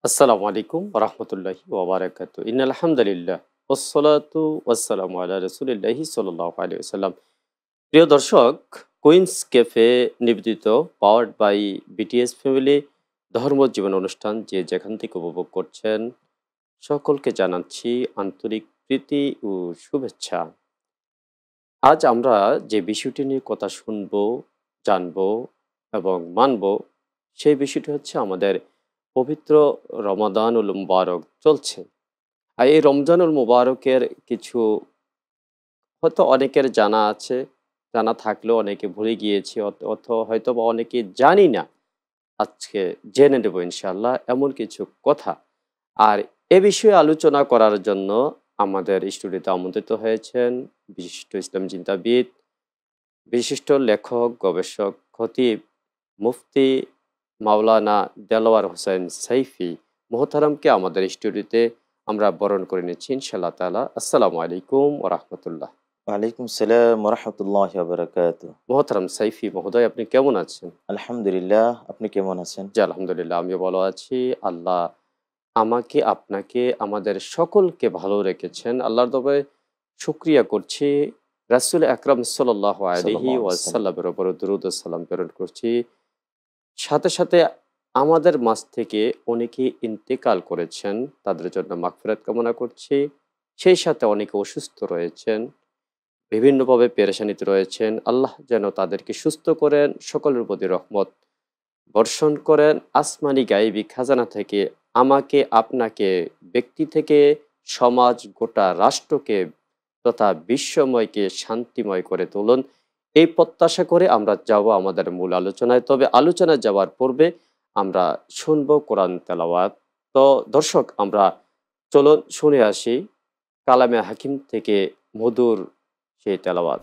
আসসালামু আলাইকুম রহমতুল্লাহি ওবরাকাতু ইন্নাল হামদুলিল্লাহ ওয়াসসালাতু ওয়াসসালামু আলা রাসূলিল্লাহি সাল্লাল্লাহু আলাইহি ওয়াসাল্লাম। প্রিয় দর্শক, কুইন্স ক্যাফে নিবেদিত পাওয়ার্ড বাই বিটিএস ফ্যামিলি ধর্ম জীবন অনুষ্ঠান যে যেখান থেকে উপভোগ করছেন সকলকে জানাচ্ছি আন্তরিক প্রীতি ও শুভেচ্ছা। আজ আমরা যে বিষয়টি নিয়ে কথা শুনবো, জানবো এবং মানবো, সেই বিষয়টি হচ্ছে আমাদের পবিত্র রমাদানুল মুবারক চলছে। আর এই রমজানুল মুবারকের কিছু হয়তো অনেকের জানা আছে, জানা থাকলেও অনেকে ভুলে গিয়েছি, হয়তো বা অনেকে জানি না। আজকে জেনে নেব ইনশাআল্লাহ এমন কিছু কথা। আর এ বিষয়ে আলোচনা করার জন্য আমাদের স্টুডিওতে আমন্ত্রিত হয়েছেন বিশিষ্ট ইসলাম চিন্তাবিদ, বিশিষ্ট লেখক, গবেষক, খতিব, মুফতি মাওলানা দেলোয়ার হোসেন সাইফি মোহতারামকে আমাদের স্টুডিওতে আমরা বরণ করে নিচ্ছি ইনশাআল্লাহ তাআলা। আসসালামু আলাইকুম ওয়া রাহমাতুল্লাহ। ওয়ালাইকুম সালাম ওরহমতুল্লাহ বারাকাতু। মোহতারাম সাইফি মহোদয়, আপনি কেমন আছেন? আলহামদুলিল্লাহ, আপনি কেমন আছেন? জি আলহামদুলিল্লাহ, আমিও ভালো আছি। আল্লাহ আমাকে, আপনাকে, আমাদের সকলকে ভালো রেখেছেন। আল্লাহর দরবারে শুকরিয়া করছি। রাসূল আকরাম সাল্লাল্লাহু আলাইহি সাল্লাল্লাহু আলাইহি সাল্লাম। ওয়াসাল্লামের উপর দরুদ ও সালাম প্রেরণ করছি। সাথে সাথে আমাদের মাঝ থেকে অনেকে ইন্তেকাল করেছেন, তাদের জন্য মাগফিরাত কামনা করছি। সেই সাথে অনেকে অসুস্থ রয়েছেন, বিভিন্নভাবে পেরেশানিতে রয়েছেন। আল্লাহ যেন তাদেরকে সুস্থ করেন, সকলের প্রতি রহমত বর্ষণ করেন। আসমানি গায়েবী খাজানা থেকে আমাকে, আপনাকে, ব্যক্তি থেকে সমাজ, গোটা রাষ্ট্রকে তথা বিশ্বময়কে শান্তিময় করে তুলুন। এই প্রত্যাশা করে আমরা যাব আমাদের মূল আলোচনায়। তবে আলোচনায় যাওয়ার পূর্বে আমরা শুনবো কোরআন তেলাওয়াত। তো দর্শক, আমরা চলুন শুনে আসি কালামে হাকিম থেকে মধুর সেই তেলাওয়াত।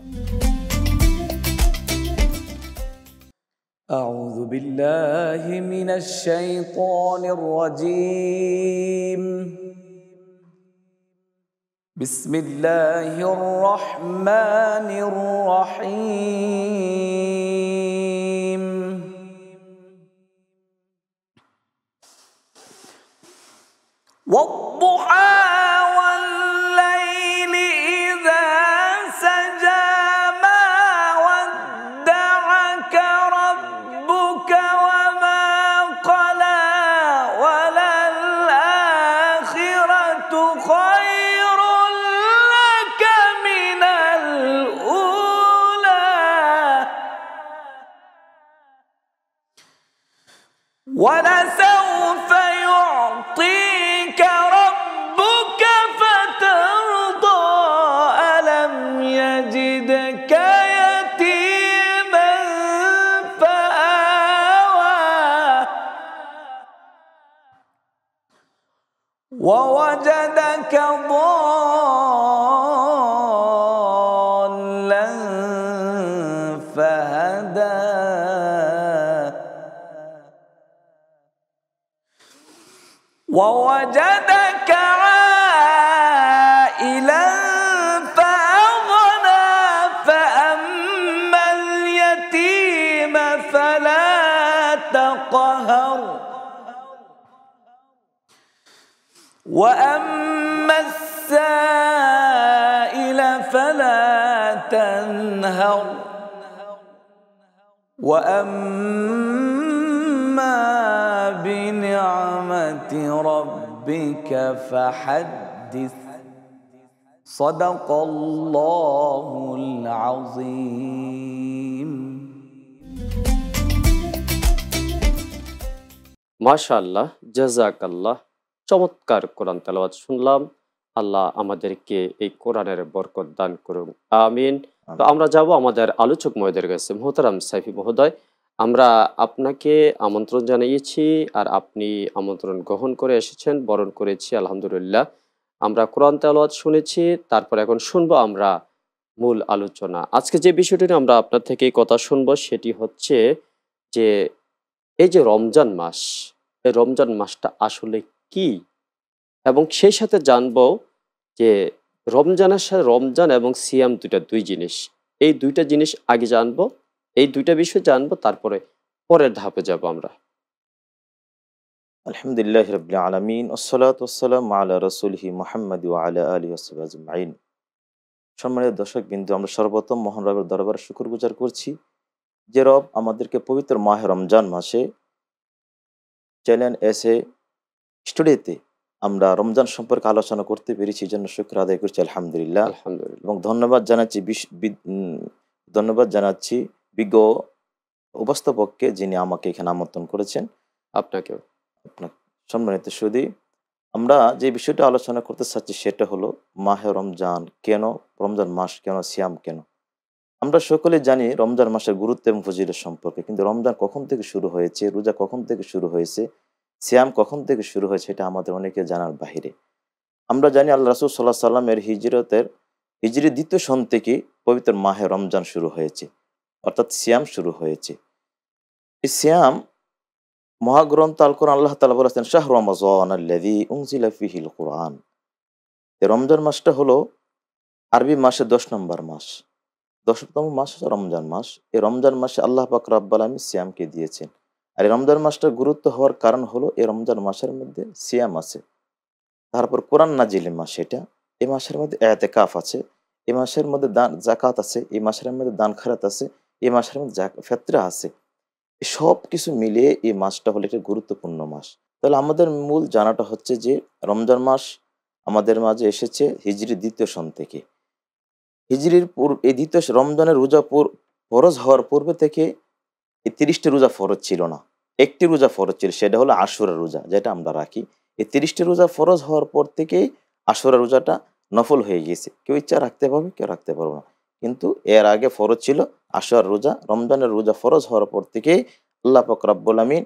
أعوذ بالله من الشيطان الرجيم. بسم الله الرحمن الرحيم. والضحى والليل إذا سجى ما ودعك ربك وما قلى وللآخرة خير لك من الأولى ولسوف يعطيك ربك فترضى ألم يجدك يتيما فآوى ووجدك ضالا فهدى ووجدك عائلا فأغنى فأما اليتيم فلا تقهر وأما السائل فلا تنهر وأما بنعمة ربك فحدث صدق الله العظيم. মাশাআল্লাহ, জাযাকাল্লাহ। চমৎকার কোরআন তেলাওয়াত শুনলাম। আল্লাহ আমাদেরকে এই কোরআনের বরকত দান করুন, আমিন। তো আমিন। আমরা যাব আমাদের আলোচক মহোদয়ের কাছে। মোহতারাম সাইফি মহোদয়, আমরা আপনাকে আমন্ত্রণ জানিয়েছি আর আপনি আমন্ত্রণ গ্রহণ করে এসেছেন, বরণ করেছি আলহামদুলিল্লাহ। আমরা কোরআন তেলাওয়াত শুনেছি, তারপর এখন শুনবো আমরা মূল আলোচনা। আজকে যে বিষয়টি নিয়ে আমরা আপনার থেকে কথা শুনবো সেটি হচ্ছে যে এই যে রমজান মাস, এই রমজান মাসটা আসলে কি? এবং সেই সাথে জানবো যে রমজানের সাথে রমজান এবং সিয়াম ২ জিনিস। এই ২ জিনিস আগে জানবো, এই ২ বিষয় জানবো, তারপরে পরের ধাপে যাবো আমরা। আলহামদুলিল্লাহ রাব্বিল আলামিন ওয়াসসালাতু ওয়াসসালামু আলা রাসূলিহি মুহাম্মাদ ওয়া আলা আলিহি ওয়াসহাবিহি আজমাইন। সম্মানিত দর্শকবৃন্দ, আমরা সর্বপ্রথম মহান রবের দরবারে শুকরগুজার করছি যে রব আমাদেরকে পবিত্র মাহে রমজান মাসে চ্যানেল এসে স্টুডিওতে আমরা রমজান সম্পর্কে আলোচনা করতে পেরেছি, এই জন্য শুকর আদায় করছি আলহামদুলিল্লাহ। আলহামদুলিল্লাহ। এবং ধন্যবাদ জানাচ্ছি বিজ্ঞ উপস্থাপককে, যিনি আমাকে এখানে আমন্ত্রণ করেছেন। আপনাকেও। আপনার সম্মানিত সুধী, আমরা যে বিষয়টা আলোচনা করতে চাচ্ছি সেটা হলো মাহে রমজান কেন, রমজান মাস কেন, সিয়াম কেন। আমরা সকলে জানি রমজান মাসের গুরুত্ব এবং ফজিলত সম্পর্কে, কিন্তু রমজান কখন থেকে শুরু হয়েছে, রোজা কখন থেকে শুরু হয়েছে, সিয়াম কখন থেকে শুরু হয়েছে, এটা আমাদের অনেকে জানার বাহিরে। আমরা জানি আল্লাহ রাসূল সাল্লাল্লাহু আলাইহি সাল্লামের হিজরি দ্বিতীয় সন থেকে পবিত্র মাহে রমজান শুরু হয়েছে, অর্থাৎ সিয়াম শুরু হয়েছে। এই সিয়াম মহাগ্রন্থ আল কোরআন আল্লাহ তাআলা বলেছেন শাহরু রমাযান আল্লাযী উনজিলা ফীহিল কুরআন। রমজান মাসটা হলো আরবি মাসে 10 নম্বর মাস, 10তম মাস হচ্ছে রমজান মাস। এই রমজান মাসে আল্লাহ পাক রব্বুল আলামিন সিয়ামকে দিয়েছেন। আর এই রমজান মাসটার গুরুত্ব হওয়ার কারণ হলো এই রমজান মাসের মধ্যে সিয়াম আছে, তারপর কোরআন নাজিলের মাস এটা, এই মাসের মধ্যে ইতিকাফ আছে, এই মাসের মধ্যে দান যাকাত আছে, এই মাসের মধ্যে দান খায়রাত আছে, এই মাসের মধ্যে ফিতরা আছে। সব কিছু মিলিয়ে এই মাসটা হলো একটা গুরুত্বপূর্ণ মাস। তাহলে আমাদের মূল জানাটা হচ্ছে যে রমজান মাস আমাদের মাঝে এসেছে হিজরি দ্বিতীয় সন থেকে। হিজরির এই দ্বিতীয় রমজানের রোজা ফরজ হওয়ার পূর্বে থেকে এই 30টি রোজা ফরজ ছিল না, একটি রোজা ফরজ ছিল, সেটা হলো আশুরা রোজা, যেটা আমরা রাখি। এই 30টি রোজা ফরজ হওয়ার পর থেকেই আশুরা রোজাটা নফল হয়ে গিয়েছে। কেউ ইচ্ছা রাখতে পারবে, কেউ রাখতে পারবে না, কিন্তু এর আগে ফরজ ছিল আশুরার রোজা। রমজানের রোজা ফরজ হওয়ার পর থেকেই আল্লাহ পাক রব্বুল আমিন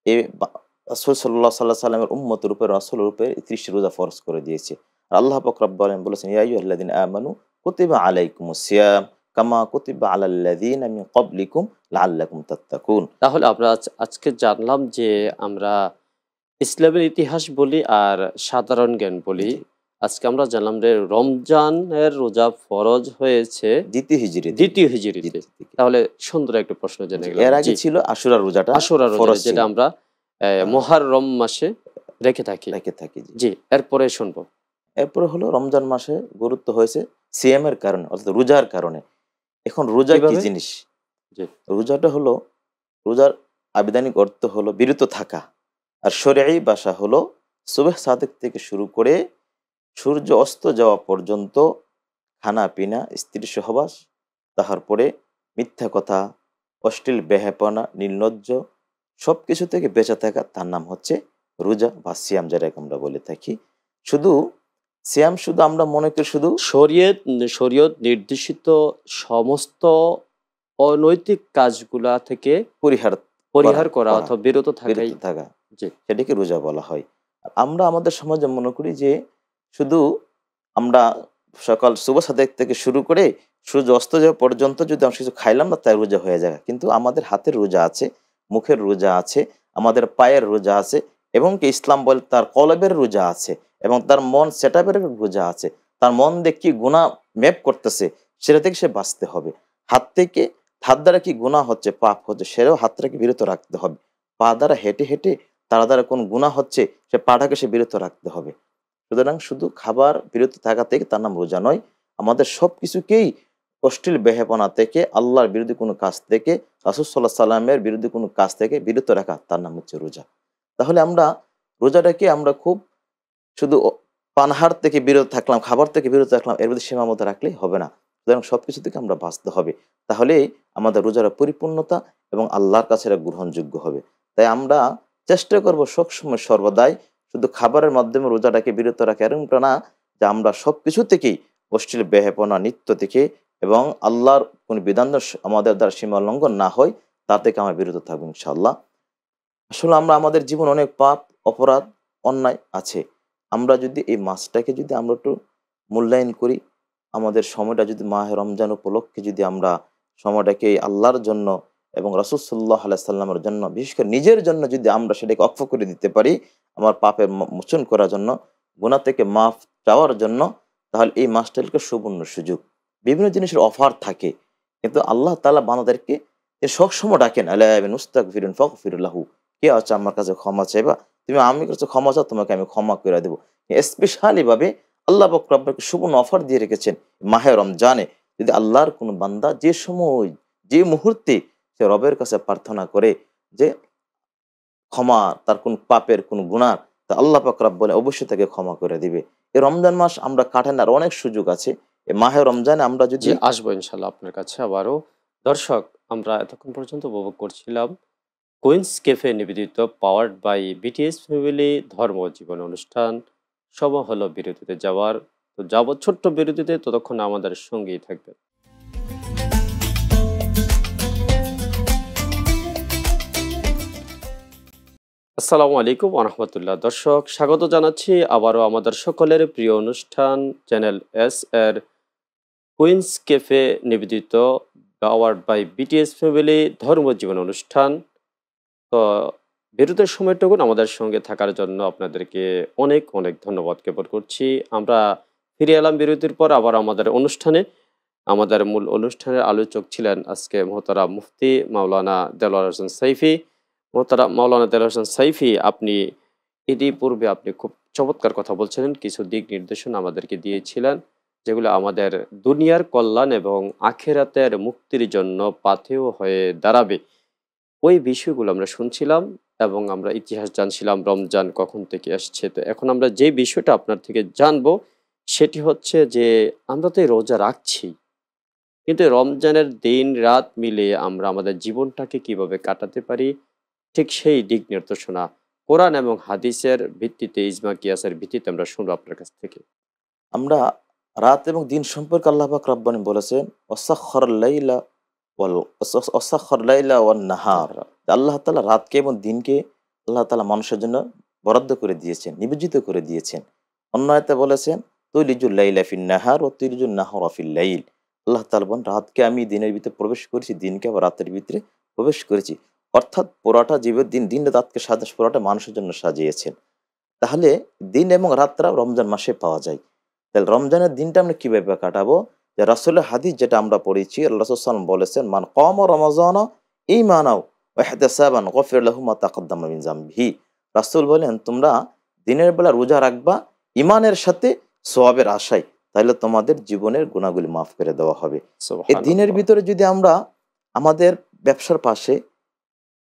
এই রাসূল সাল্লাল্লাহু আলাইহি সাল্লামের উম্মতের উপর, রাসূলের উপর 30টি রোজা ফরজ করে দিয়েছে। আর আল্লাহ পাক রব্বুল আমিন বলেছেন ইয়া আইয়ুহাল্লাযীনা আমানু কুতিবা আলাইকুমুস সিয়াম কামা কুতিবা আলাল্লাযীনা মিন ক্বাবলিকুম লাআল্লাকুম তাত্তাকুন। তাহলে আমরা আজকে জানলাম যে আমরা ইসলামের ইতিহাস বলি আর সাধারণ জ্ঞান বলি। আজকে আমরা জানলাম যে রমজানের রোজা ফরজ হয়েছে দ্বিতীয় হিজরিতে। তাহলে সুন্দর একটা প্রশ্ন জেনে গেলাম। এর আগে ছিল আশুরা রোজাটা, আশুরা রোজা যেটা আমরা মুহররম মাসে রেখে থাকি। জি, এরপরে শুনবো। এরপরে হলো রমজান মাসে গুরুত্ব হয়েছে সিয়ামের কারণে, অর্থাৎ রোজার কারণে। এখন রোজা কি জিনিস? রোজাটা হলো, রোজার আবিধানিক অর্থ হলো বিরত থাকা, আর শরঈ ভাষা হলো সুবহ সাদেক থেকে শুরু করে সূর্য অস্ত যাওয়া পর্যন্ত খানা পিনা, স্ত্রী সহবাস, তারপরে মিথ্যা কথা, অশ্লীল বেহাপনা, নির্লজ্জ সব কিছু থেকে বেঁচে থাকা, তার নাম হচ্ছে রোজা বা সিয়াম, যেটাকে আমরা বলে থাকি। শুধু সিয়াম শুধু আমরা মনে করি শুধু শরীয়ত নির্দেশিত সমস্ত অনৈতিক কাজগুলা থেকে পরিহার করা অথবা বিরত থাকা, সেটাকে রোজা বলা হয়। আমরা আমাদের সমাজে মনে করি যে শুধু আমরা সকাল সুবহ সাদেক থেকে শুরু করে সূর্য অস্ত যাওয়া পর্যন্ত যদি আমরা কিছু খাইলাম না, তাই রোজা হয়ে যায়। কিন্তু আমাদের হাতের রোজা আছে, মুখের রোজা আছে, আমাদের পায়ের রোজা আছে, এবং কি ইসলাম বলে তার কলবের রোজা আছে, এবং তার মন সেটআপের রোজা আছে। তার মন দিয়ে কি গুনাহ ম্যাপ করতেছে সেটা থেকে সে বাঁচতে হবে। হাত দ্বারা কি গুনাহ হচ্ছে, পাপ হচ্ছে, সেটাও হাতটাকে বিরত রাখতে হবে। পা দ্বারা হেঁটে হেঁটে তার দ্বারা কোন গুনাহ হচ্ছে, সে পাটাকে সে বিরত রাখতে হবে। সুতরাং শুধু খাবার বিরত থাকা থেকে তার নাম রোজা নয়, আমাদের সব কিছুকেই অশ্লীল বেহাপনা থেকে, আল্লাহর বিরোধী কোনো কাজ থেকে, রাসূল সাল্লাল্লাহু আলাইহি সাল্লামের বিরোধী কোনো কাজ থেকে বিরত রাখা, তার নাম হচ্ছে রোজা। তাহলে আমরা রোজাটাকে আমরা খুব শুধু পানাহার থেকে বিরত থাকলাম, খাবার থেকে বিরত থাকলাম, এর মধ্যে সীমাবদ্ধ রাখলেই হবে না। সুতরাং সবকিছু থেকে আমরা বাঁচতে হবে, তাহলে আমাদের রোজার পরিপূর্ণতা এবং আল্লাহর কাছে গ্রহণযোগ্য হবে। তাই আমরা চেষ্টা করব সবসময় সর্বদাই শুধু খাবারের মাধ্যমে রোজাটাকে বিরত রাখা, এরকমটা না যে আমরা সবকিছু থেকেই অশ্লীল বেহাপনা, নৃত্য থেকে এবং আল্লাহর কোন বিধান আমাদের দ্বারা সীমা লঙ্ঘন না হয়, তা থেকে আমরা বিরত থাকবো ইনশাআল্লাহ। আসলে আমাদের জীবন অনেক পাপ, অপরাধ, অন্যায় আছে। আমরা যদি এই মাসটাকে যদি আমরা একটু মূল্যায়ন করি, আমাদের সময়টা যদি মাহে রমজান উপলক্ষে যদি আমরা সময়টাকে আল্লাহর জন্য এবং রাসূল সাল্লাল্লাহু আলাইহি সাল্লামের জন্য, বিশেষ করে নিজের জন্য যদি আমরা সেটাকে অক্ষ করে দিতে পারি, আমার পাপের মোচন করার জন্য, গুনাহ থেকে মাফ চাওয়ার জন্য, তাহলে এই মাসটা হলো সুবর্ণ সুযোগ। বিভিন্ন জিনিসের অফার থাকে, কিন্তু আল্লাহ তাআলা বান্দাদেরকে সবসময় ডাকেন আলা ইবনুস্তাগফিরুন ফাগফির লাহু, কে আছে আমার কাছে ক্ষমা চাইবা, তুমি আমি কাছে ক্ষমা চাও, তোমাকে আমি ক্ষমা করে দেবো। স্পেশালি ভাবে আল্লাহ পাক রব্বুল সুবর্ণ অফার দিয়ে রেখেছেন মাহে রমজানে। যদি আল্লাহর কোনো বান্দা যে সময় যে মুহূর্তে সে রবের কাছে প্রার্থনা করে যে ক্ষমা, তার কোন পাপের কোন গুনাহ, তা আল্লাহ পাক রব্বুল অবশ্যই তাকে ক্ষমা করে দিবে। এই রমজান মাস আমরা কাটানোর অনেক সুযোগ আছে। এই মাহে রমজানে আমরা জি, যদি আসবো ইনশাল্লাহ আপনার কাছে আবারও। দর্শক, আমরা এতক্ষণ পর্যন্ত উপভোগ করছিলাম কুইন্স ক্যাফে নিবেদিত পাওয়ার্ড বাই বিটিএস ফ্যামিলি ধর্ম জীবন অনুষ্ঠান। সময় হলো বিরতিতে যাওয়ার। তো যাবো ছোট্ট বিরতিতে, ততক্ষণ আমাদের সঙ্গেই থাকবে। আসসালামু আলাইকুম ওরহমতুল্লাহ। দর্শক, স্বাগত জানাচ্ছি আবারও আমাদের সকলের প্রিয় অনুষ্ঠান চ্যানেল এস এর কুইন্স ক্যাফে নিবেদিত পাওয়ার্ড বাই বিটিএস ফ্যামিলি ধর্ম জীবন অনুষ্ঠান। তো বিরতির সময়টুকু আমাদের সঙ্গে থাকার জন্য আপনাদেরকে অনেক অনেক ধন্যবাদ জ্ঞাপন করছি। আমরা ফিরে এলাম বিরতির পর আবার আমাদের অনুষ্ঠানে। আমাদের মূল অনুষ্ঠানের আলোচক ছিলেন আজকে মোহতারাম মুফতি মাওলানা দেলোয়ার হোসেন সাইফি। মোহতারাম মাওলানা দেলোয়ার হোসেন সাইফি, আপনি ইতিপূর্বে আপনি খুব চমৎকার কথা বলছিলেন, কিছু দিক নির্দেশনা আমাদেরকে দিয়েছিলেন যেগুলো আমাদের দুনিয়ার কল্যাণ এবং আখেরাতের মুক্তির জন্য পাথেয় হয়ে দাঁড়াবে। ওই বিষয়গুলো আমরা শুনছিলাম এবং আমরা ইতিহাস জানছিলাম রমজান কখন থেকে আসছে। তো এখন আমরা যে বিষয়টা আপনার থেকে জানবো সেটি হচ্ছে যে আমরা তো এই রোজা রাখছি, কিন্তু এই রমজানের দিন রাত মিলিয়ে আমরা আমাদের জীবনটাকে কিভাবে কাটাতে পারি, ঠিক সেই দিক নির্দেশনা কোরআন এবং হাদিসের ভিত্তিতে, ইজমা কিয়াসের ভিত্তিতে আমরা শুনবো আপনার কাছ থেকে। আমরা রাত এবং দিন সম্পর্কে আল্লাহ পাক রব্বানি বলেছেন ওয়াসাখখারাল লাইলা ওয়াসাখখারাল লাইলা ওয়ান নাহার। আল্লাহ তাআলা রাতকে এবং দিনকে আল্লাহ তাআলা মানুষের জন্য বরাদ্দ করে দিয়েছেন, নিবেদিত করে দিয়েছেন। অন্য আয়াতে বলেছেন তুলিজুল লাইলা ফিন নাহার ওয়া তুলিজুন নাহারা ফিল লাইল। আল্লাহ তাআলা বলেন রাতকে আমি দিনের ভিতরে প্রবেশ করেছি, দিনকে আবার রাতের ভিতরে প্রবেশ করেছি। অর্থাৎ পুরাটা জীবের দিন রাতকে পুরাটা মানুষের জন্য সাজিয়েছেন। তাহলে দিন এবং রাতটা রমজান মাসে পাওয়া যায়। তাহলে রমজানের দিনটা আমরা কিভাবে কাটাবো? যে রাসূলের হাদিস যেটা আমরা পড়েছি, আল্লাহ রাসূল সাল্লাল্লাহু আলাইহি ওয়াসাল্লাম বলেছেন মান কামা রমাযানা ঈমানাও ওয়া ইহতিসাবান গফির লাহু মা তাকাদ্দামা মিন যামবিহি। রাসূল বলেন তোমরা দিনের বেলা রোজা রাখবা ঈমানের সাথে সওয়াবের আশায়, তাহলে তোমাদের জীবনের গুনাহগুলি মাফ করে দেওয়া হবে। এই দিনের সুবহানাল্লাহ। ভিতরে যদি আমরা আমাদের ব্যবসার পাশে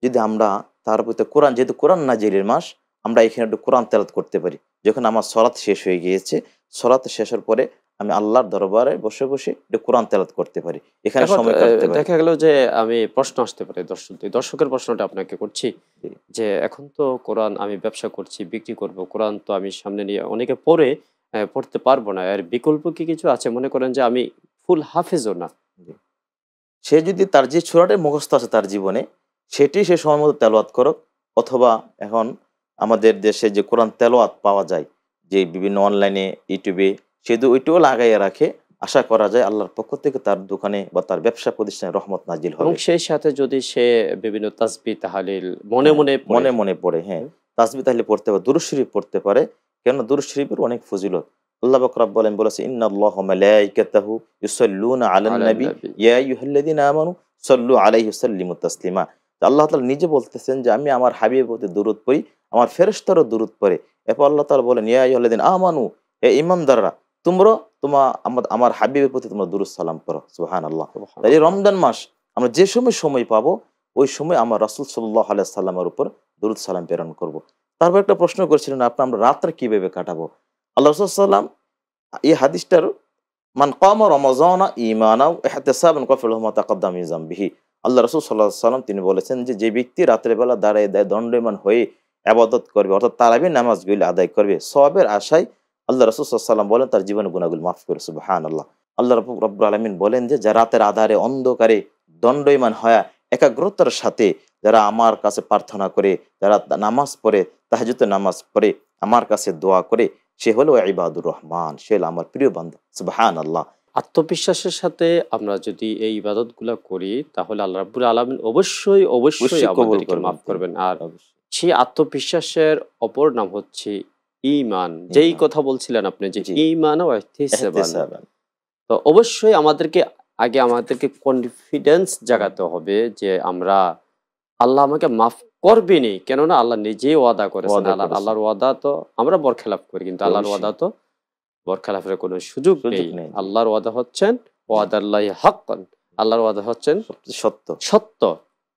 যদি আমরা তার ভিতরে কোরআন, যেহেতু কোরআন নাজিলের মাস, আমরা এখানে একটু কোরআন তেলাওয়াত করতে পারি। যখন আমার সলাত শেষ হয়ে গিয়েছে, সলাত শেষের পরে আমি আল্লাহর দরবারে বসে বসে একটু কোরআন তেলাওয়াত করতে পারি, এখানে এখন সময় কাটতে পারি। দেখা গেল যে আমি প্রশ্ন আসতে পারে দর্শকের প্রশ্নটা আপনাকে করছি জি, যে এখন তো কোরআন আমি ব্যবসা করছি, বিক্রি করব, কোরআন তো আমি সামনে নিয়ে অনেকে পড়ে পড়তে পারবো না, এর বিকল্প কি কিছু আছে? মনে করেন যে আমি ফুল হাফেজও না। জি। সে যদি তার যে সূরাটা মুখস্থ আছে তার জীবনে, সেটি সে সময় মতো তেলাওয়াত করুক। অথবা এখন আমাদের দেশে যে কোরআন তেলাওয়াত পাওয়া যায়, যে বিভিন্ন অনলাইনে ইউটিউবে, সে যদি ওইটাও লাগাইয়া রাখে, আশা করা যায় আল্লাহর পক্ষ থেকে তার দোকানে বা তার ব্যবসা প্রতিষ্ঠানে রহমত নাজিল এবং হবে। সেই সাথে যদি সে বিভিন্ন তাসবিহ তাহলিল মনে হ্যাঁ, মনে পড়ে। মনে মনে পড়ে। হ্যাঁ, তাসবিহ তাহলিল পড়তে পারে, দুরূদ শরীফ পড়তে পারে। কেন দুরূদ শরীফের অনেক ফজিলত। আল্লাহ পাক রব্বুল আলামিন বলেছে ইন্নাল্লাহা ওয়া মালাইকাতাহু ইউসাল্লুনা আলান আলান নবী নবী। ইয়া আইয়ুহাল্লাযীনা আমানু সাল্লু আলাইহি ওয়া সাল্লিমু তাসলিমা। তো আল্লাহ তাআলা নিজে বলতেছেন যে আমি আমার হাবিবের প্রতি দরুদ পড়ি, আমার ফেরেশতারও দরুদ পড়ে। এরপর আল্লাহ তাআলা বলেন ইয়া আইয়ুহাল্লাযীনা আমানু, হে ঈমানদাররা, তোমরা আমার হাবিবের প্রতি তোমরা দরুদ সালাম পড়ো। সুবহানাল্লাহ। তাই এই সুবহানাল্লাহ। রমজান মাস আমরা যে সময় পাবো, ওই সময় আমার রাসূল সাল্লাল্লাহু আলাইহি সাল্লামের উপর দরুদ সালাম প্রেরণ করব। তারপর একটা প্রশ্ন করেছিলেন আমরা রাতটা কিভাবে কাটাবো? আল্লাহ রাসূল সাল্লাম এই হাদিসটার মান কামা রমাযানা ঈমানাও ইহতিসাবান গফির লাহু মা তাকাদ্দামা মিন যামবিহি। আল্লাহ রাসূল সাল্লাল্লাহু আলাইহি সাল্লাম তিনি বলেছেন যে ব্যক্তি রাতের বেলা দাঁড়ায় দণ্ডায়মান হয়ে ইবাদত করবে, অর্থাৎ তারাবি নামাজগুলি আদায় করবে সওয়াবের আশায়, আল্লাহ রাসূল সাল্লাল্লাহু আলাইহি সাল্লাম বলেন তার জীবনের গুনাহগুলো মাফ করে। সুবহানাল্লাহ। আল্লাহ রাব্বুল আলামিন বলেন যে যারা রাতের আঁধারে অন্ধকারে দণ্ডায়মান হয়ে একাগ্রতার সাথে যারা আমার কাছে প্রার্থনা করে, যারা নামাজ পড়ে, তাহাজ্জুদের নামাজ পড়ে, আমার কাছে দোয়া করে, সে হলো ইবাদুর রহমান, সে হলো আমার প্রিয় বান্দা। সুবহানাল্লাহ। আত্মবিশ্বাসের সাথে আমরা যদি এই ইবাদতগুলো করি তাহলে আল্লাহ রাব্বুল আলামিন অবশ্যই অবশ্যই অবশ্যই কবুল আমাদেরকে করবেন মাফ তিনি। করবেন। আর অবশ্যই। সেই আত্মবিশ্বাসের অপর নাম হচ্ছে ঈমান। যেই ঈমান। কথা বলছিলেন আপনি যে জি। ঈমান ও ইহতিসাবান। ইহতিসাবান। তো অবশ্যই আমাদেরকে আগে আমাদেরকে কনফিডেন্স জাগাতে হবে যে আমরা আল্লাহ আমাকে মাফ করবেনি, কেননা আল্লাহ নিজেই ওয়াদা করেছেন। ওয়াদা করেছেন। আল্লাহর ওয়াদা তো আমরা বরখেলাপ করি, কিন্তু আল্লাহর অবশ্যই। ওয়াদা তো বরখেলাপের কোনো সুযোগ সুযোগ নেই। নেই। জি। আল্লাহর ওয়াদা হচ্ছেন ওয়াদাল্লাহি হাক্কান, আল্লাহর ওয়াদা হচ্ছেন সবচেয়ে সত্য। সত্য।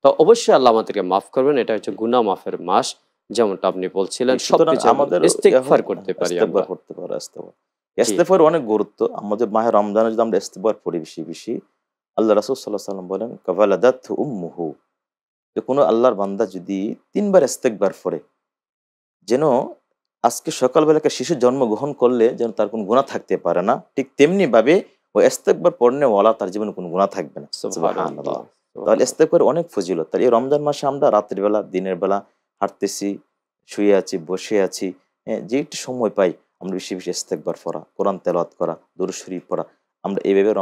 তো অবশ্যই আল্লাহ আমাদেরকে মাফ করবেন। এটা হচ্ছে গুনাহ মাফের মাস, যেমনটা আপনি বলছিলেন। সুতরাং সবকিছু আমাদের ইস্তিগফার করতে পারি ইস্তেগফার আমরা। করতে পারো, ইস্তেগফার। জি, ইস্তেগফার অনেক গুরুত্ব। আমাদের মাহে রমজানে যদি আমরা ইস্তেগফার পড়ি বেশি, বেশি, আল্লাহ রাসূল সাল্লাল্লাহু আলাইহি ওয়াসাল্লাম বলেন, কাফালাদাতহু উম্মুহু, যে কোনো আল্লাহর বান্দা যদি ৩ বার ইস্তেগফার পড়ে, যেন আজকে সকালবেলা একটা শিশু জন্মগ্রহণ করলে যেন তার কোনো গুনাহ থাকতে পারে না, ঠিক তেমনি ভাবে ওই ইস্তেগফার পড়নেওয়ালা তার জীবনে কোনো গুনাহ থাকবে না। সুবহানাল্লাহ, সুবহানাল্লাহ। তাহলে সুবহানাল্লাহ। ইস্তেগফার অনেক ফজিলত। তাহলে এই রমজান মাসে আমরা রাতের বেলা, দিনের বেলা হাঁটতেছি, শুয়ে আছি, বসে আছি, হ্যাঁ? যে একটু সময় পাই আমরা বেশি, বেশি ইস্তেগফার পড়া, কোরআন তেলাওয়াত করা, দরুদ শরীফ পড়া। আমরা এইভাবে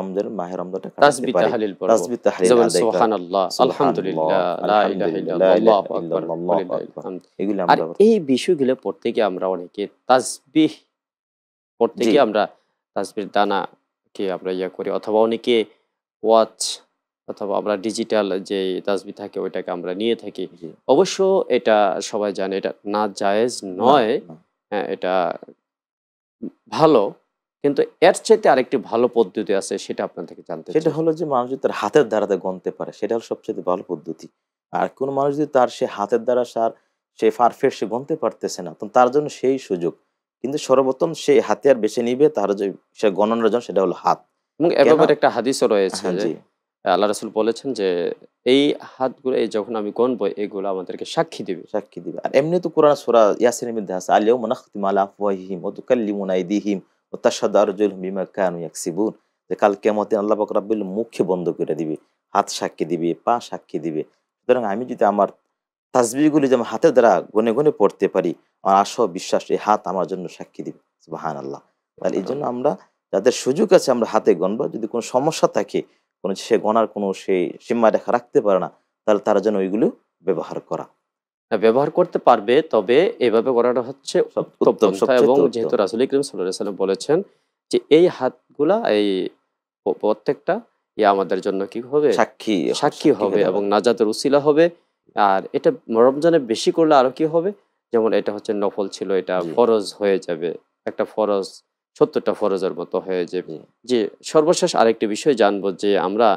মাহে রমজানটা কাটাতে তাসবিহ পারি। তাহলিল পড়ব। তাসবিহ তাহলিল যেমন আদায় করা। সুবহানাল্লাহ, সুবহানাল্লাহ, আলহামদুলিল্লাহ, লা ইলাহা আলহামদুলিল্লাহ, লা ইল্লাল্লাহ, ইলাহা আল্লাহু আকবার, ইল্লাল্লাহ, আল্লাহু ওয়ালিল্লাহিল আকবার। হামদ। এগুলি আর আমরা এই বিষয়গুলো পড়তে গিয়ে আমরা অনেকে তাসবিহ পড়তে জি, গিয়ে আমরা তাসবিহর দানা কে আমরা করি, অথবা অনেকে ওয়াচ অথবা আমরা ডিজিটাল যে তাসবিহ থাকে ওইটাকে আমরা নিয়ে থাকি। জি। অবশ্য এটা সবাই জানে এটা না জায়েজ না, নয়। না। হ্যাঁ, এটা ভালো। কিন্তু এর চাইতে আরেকটি ভালো পদ্ধতি আছে, সেটা আপনার থেকে জানতে সেটা চাই। হলো যে মানুষ যদি তার হাতের দ্বারাতে গণতে পারে, সেটা হলো সবচাইতে ভালো পদ্ধতি। আর কোন মানুষ যদি তার সে হাতের দ্বারা সে পারফেক্ট সে গণতে পারতেছে না, তো তার জন্য সেই সুযোগ। কিন্তু সর্বপ্রথম সে হাতিয়ার বেছে নিবে, তার যে সে গণনার জন্য, সেটা হলো হাত। এবং এ কেন? ব্যাপারে একটা হাদিসও রয়েছে হ্যাঁ, যে জি, আল্লাহ রাসূল বলেছেন যে এই হাতগুলো যখন আমি গণবো এগুলো আমাদেরকে সাক্ষী দিবে। সাক্ষী দিবে। আর এমনি তো কোরআন সূরা ইয়াসিনের মধ্যে আছে, আল-ইয়াউমা নাখতিমু আলা আফওয়াহিহিম ওয়া তুকাল্লিমুনা আইদিহিম ওয়া তাশহাদু আরজুলুহুম বিমা কানু ইয়াকসিবুন। যে কাল কিয়ামতে আল্লাহ পাক রাব্বুল মুখকে বন্ধ করে দিবে, হাত সাক্ষী দিবে, পা সাক্ষী দিবে। সুতরাং আমি যদি আমার তাসবিহগুলি যেমন হাতের দ্বারা গনে, গনে পড়তে পারি, আমার আশা ও বিশ্বাস এই হাত আমার জন্য সাক্ষী দিবে। সুবহানাল্লাহ। তাহলে এইজন্য সুবহানাল্লাহ। আমরা, যাদের সুযোগ আছে আমরা হাতে গণবো। যদি কোনো সমস্যা থাকে, কোনো সে গণার কোনো সে সীমারেখা রাখতে পারে না, তাহলে তারা যেন ওইগুলো ব্যবহার করা। ব্যবহার করতে পারবে, তবে এভাবে করাটা হচ্ছে সব উত্তম উত্তম, পন্থা। এবং সবচাইতে উত্তম। যেহেতু রাসূল করিম সাল্লাল্লাহু আলাইহি ওয়াসাল্লাম বলেছেন যে এই হাতগুলা এই প্রত্যেকটা আমাদের জন্য কি হবে? সাক্ষী সাক্ষী সাক্ষী হবে হয়ে এবং দাঁড়াবে। নাজাতের উসিলা হবে। আর এটা রমজানে বেশি করলে আরো কি হবে? যেমন এটা হচ্ছে নফল ছিল, এটা জি, ফরজ হয়ে যাবে। একটা ফরজ ৭০টা ফরজের মতো হয়ে যাবে। জি, যে সর্বশেষ আরেকটি বিষয় জানবো যে আমরা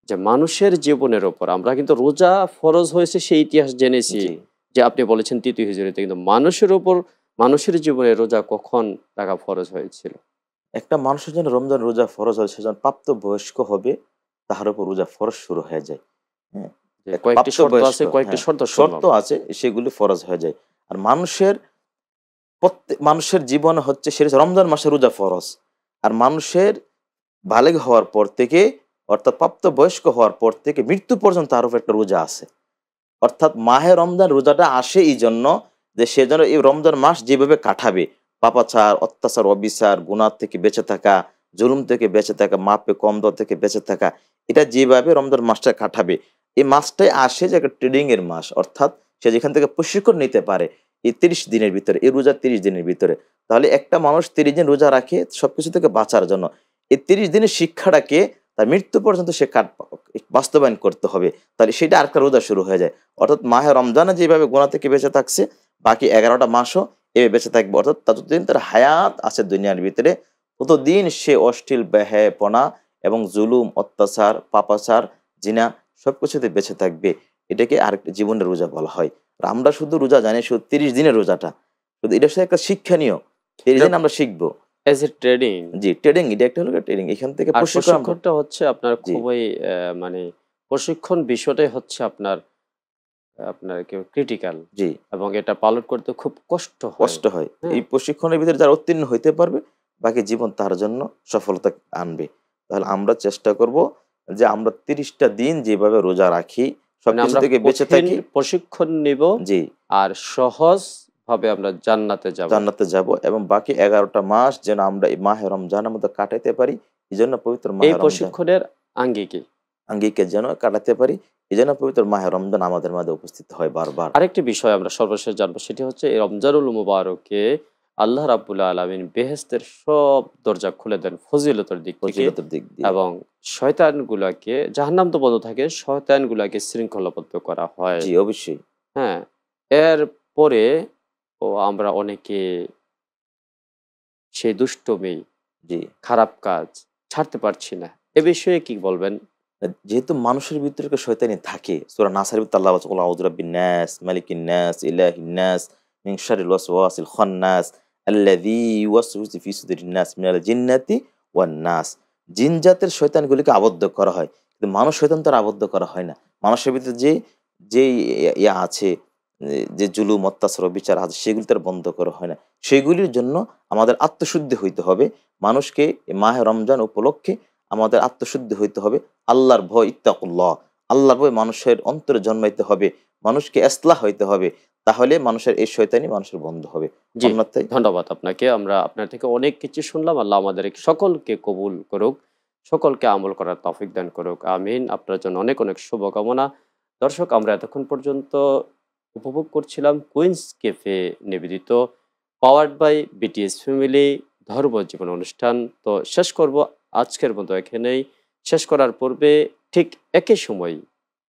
যে মানুষের জীবনের ওপর আমরা কিন্তু রোজা ফরজ হয়েছে সেই ইতিহাস জেনেছি, জি। যে আপনি বলেছেন ৩য় হিজরীতে, কিন্তু মানুষের উপর মানুষের জীবনে রোজা কখন রাখা ফরজ হয়েছিল? একটা মানুষের জন্য রমজান রোজা ফরজ হয়, সে যখন প্রাপ্তবয়স্ক হবে, তাহার উপর রোজা ফরজ শুরু হয়ে যায়। হ্যাঁ? যে একটা কয়েকটি শর্ত প্রাপ্তবয়স্ক, আছে, কয়েকটি হ্যাঁ, শর্ত শর্ত শুনলাম। আছে, সেগুলি ফরজ হয়ে যায়। আর প্রত্যেক মানুষের জীবনে হচ্ছে সেটা রমজান মাসে রোজা ফরজ। আর মানুষের বালেগ হওয়ার পর থেকে, অর্থাৎ প্রাপ্তবয়স্ক হওয়ার পর থেকে মৃত্যু পর্যন্ত তার উপর একটা রোজা আছে। অর্থাৎ মাহে রমজান রোজাটা আসে এই জন্য যে সে যেন এই রমজান মাস যেভাবে কাটাবে, পাপাচার, অত্যাচার, অবিচার, গুনাহ থেকে বেঁচে থাকা, জুলুম থেকে বেঁচে থাকা, মাপে কম দেওয়া থেকে বেঁচে থাকা, এটা যেভাবে রমজান মাসটা কাটাবে, এই মাসটাই আসে যে একটা ট্রেডিং এর মাস। অর্থাৎ সে যেখান থেকে প্রশিক্ষণ নিতে পারে এই ৩০ দিনের ভিতরে, এই রোজা ৩০ দিনের ভিতরে। তাহলে একটা মানুষ ৩০ দিন রোজা রাখে সবকিছু থেকে বাঁচার জন্য। এই ৩০ দিনের শিক্ষাটাকে তার মৃত্যু পর্যন্ত সে বাস্তবায়ন করতে হবে। তাহলে সেটা আরেকটা রোজা শুরু হয়ে যায়। অর্থাৎ মাহে রমজানে যেভাবে গুনাহ থেকে বেঁচে থাকছে, বাকি ১১টা মাসও এভাবে বেঁচে থাকবে। অর্থাৎ ততদিন তার হায়াত আছে দুনিয়ার ভিতরে, ততদিন সে অশ্লীল, বেহায়াপনা এবং জুলুম, অত্যাচার, পাপাচার, জিনা সবকিছুতে বেঁচে থাকবে। এটাকে আরেকটা জীবনের রোজা বলা হয়। আর আমরা শুধু রোজা জানি শুধু ৩০ দিনের রোজাটা। শুধু এটার সাথে একটা শিক্ষণীয়। ৩০ দিন আমরা শিখবো। As a trading. G, trading, এটা একটা হলো ট্রেডিং। এখান থেকে আর প্রশিক্ষণ আমরা, প্রশিক্ষণটা হচ্ছে আপনার জি, খুবই মানে প্রশিক্ষণ বিষয়টাই হচ্ছে আপনার আপনার কি ক্রিটিক্যাল, জি। এবং এটা পালন করতে খুব কষ্ট হয়। কষ্ট হয়। এই হ্যাঁ? প্রশিক্ষণের ভিতরে যারা উত্তীর্ণ হইতে পারবে, বাকি জীবন তার জন্য সফলতা আনবে। তাহলে আমরা চেষ্টা করব যে আমরা ৩০ টা দিন যেভাবে রোজা রাখি, মানে সবকিছু আমরা থেকে বেঁচে কঠিন থাকি। প্রশিক্ষণ নিব জি, আর সহজভাবে আমরা জান্নাতে যাব। জান্নাতে যাব এবং বাকি ১১ টা মাস যেন আমরা এই মাহে রমজানের মধ্যে কাটাইতে পারি। এজন্য পবিত্র এই মাহে রমজান প্রশিক্ষণের আঙ্গিক কি? আঙ্গিকে যেন কাটাতে পারি। এজন্য পবিত্র মাহে রমজান আমাদের মাঝে উপস্থিত হয় বারবার। আরেকটি বিষয় আমরা সর্বশেষ জানবো, সেটি হচ্ছে এই রমজানুল মুবারকে আল্লাহ রাব্বুল আলামিন বেহেশতের সব দরজা খুলে দেন ফজিলতের দিক থেকে, ফজিলতের দিক দিয়ে। এবং শয়তানগুলাকে, জাহান্নাম তো বন্ধ থাকে, শয়তানগুলাকে শৃঙ্খলাবদ্ধ করা হয়। জি, অবশ্যই। হ্যাঁ, এর পরে আমরা অনেকে সেই দুষ্টমি, জি। খারাপ কাজ ছাড়তে পারছি না। এ বিষয়ে কি বলবেন? যেহেতু মানুষের ভিতরে একটা শয়তানি থাকে, সূরা নাসের ভিতরে আল্লাহ বলছে, "কুল আউযু বিরাব্বিন নাস, মালিকিন নাস, ইলাহিন নাস, মিন শাররিল ওয়াসওয়াসিল খান্নাস, আল্লাযী ইউওয়াসওয়িসু ফি সুদুরিন নাস মিনাল জিন্নাতি ওয়ান নাস।" জিন জাতের শয়তানগুলিকে আবদ্ধ করা হয়। কিন্তু মানুষ শয়তান তো আর আবদ্ধ করা হয় না। মানুষের ভিতরে যে আছে, যে জুলুম, অত্যাচার, অবিচার আছে, সেগুলি তার বন্ধ করা হয় না। সেগুলির জন্য আমাদের আত্মশুদ্ধি হইতে হবে। মানুষকে এই মাহে রমজান উপলক্ষে আমাদের আত্মশুদ্ধি হইতে হবে। আল্লাহর ভয়, ইত্তাকুল্লাহ, আল্লাহর ভয় মানুষের অন্তরে জন্মাইতে হবে। মানুষকে ইসলাহ হইতে হবে। তাহলে মানুষের এই শয়তানি মানুষের বন্ধ হবে। জি, অন্যথায় ধন্যবাদ আপনাকে। আমরা আপনার থেকে অনেক কিছু শুনলাম। আল্লাহ আমাদের সকলকে কবুল করুক, সকলকে আমল করার তৌফিক দান করুক। আমিন। আপনার জন্য অনেক অনেক শুভকামনা। দর্শক, আমরা এতক্ষণ পর্যন্ত উপভোগ করছিলাম কুইন্স ক্যাফে নিবেদিত পাওয়ার্ড বাই বিটিএস ফ্যামিলি ধর্মজীবন অনুষ্ঠান। তো শেষ করব আজকের মতো এখানেই। শেষ করার পূর্বে ঠিক একই সময়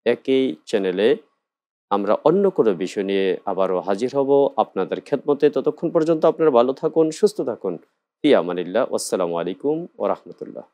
একই চ্যানেলে আমরা অন্য কোনো বিষয় নিয়ে আবারও হাজির হব আপনাদের খেদমতে। ততক্ষণ পর্যন্ত আপনারা ভালো থাকুন, সুস্থ থাকুন। ফি আমানিল্লাহ। আসসালামু আলাইকুম ওয়া রাহমাতুল্লাহ।